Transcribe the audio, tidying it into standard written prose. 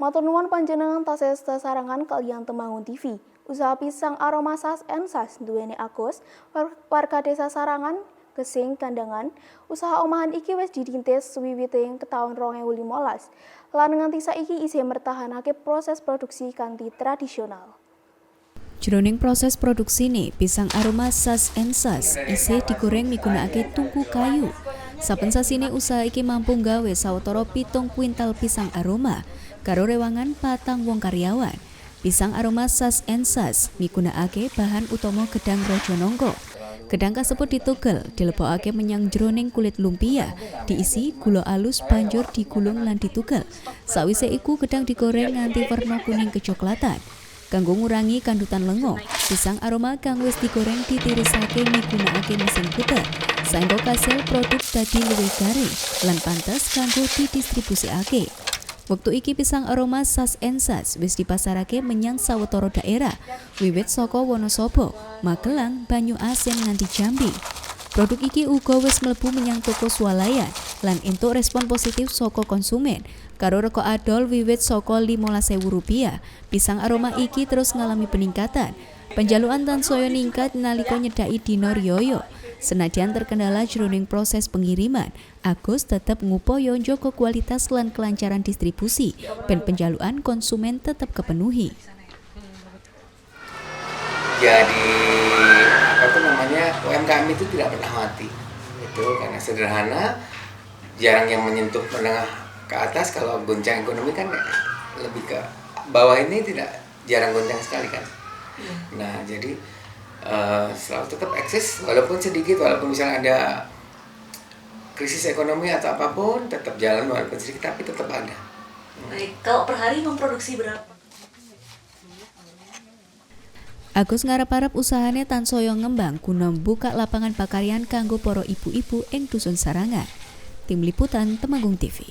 Matur nuwun panjenengan tasih sesarengan kaliyan Tembangun TV. Usaha pisang aroma sas and sas duweni Agus, warga desa Sarangan, Gesing, Kandangan. Usaha omahan iki wis dirintis wiwiting taun 2015. Lan nganti saiki isih mertahanake proses produksi kanthi tradisional. Jroning proses produksine, pisang aroma sas and sas isih digoreng migunakake tungku kayu. Saben sasine usaha iki mampu nggawe sawetara 7 kuintal pisang aroma karo rewangan 4 wong karyawan. Pisang aroma sas and sas migunakake bahan utama gedang rajanangka. Gedang kasebut ditugel, dilebokake menyang jroning kulit lumpia, diisi gula alus banjur digulung lan ditugel. Sawise iku gedang digoreng nganti werna kuning kecoklatan. Kanggo ngurangi kandutan lengo, pisang aroma kang wis digoreng ditirisake migunakake mesin puter. Saengga kasil produk dadi luwih garing lan pantes kanggo didistribusikake. Wektu iki pisang aroma sas and sas wis dipasarake menyang sawetara daerah, wiwit saka Wonosobo, Magelang, Banyuasin nganti Jambi. Produk iki uga wis mlebu menyang toko swalayan lan entuk respon positif saka konsumen. Karo rego adol wiwit saka Rp15.000, pisang aroma iki terus ngalami peningkatan. Penjalukan tansaya ningkat nalika nyedaki dina riyaya. Senadyan terkendala jroning proses pengiriman, Agus tetep ngupaya njaga kualitas lan kelancaran distribusi ben penjalukan konsumen tetap kepenuhi. Jadi UMKM itu tidak pernah mati. Itu karena sederhana, jarang yang menyentuh menengah ke atas. Kalau goncang ekonomi kan lebih ke bawah ini jarang goncang sekali kan. Nah, jadi selalu tetap eksis walaupun sedikit, walaupun misalnya ada krisis ekonomi atau apapun tetap jalan walaupun sedikit tapi tetap ada. Baik, kalau per hari memproduksi berapa? Agus ngarep-arep usahane tansaya ngembang guna buka lapangan pakaryan kanggo para ibu-ibu ing dusun Sarangan. Tim Liputan Temanggung TV.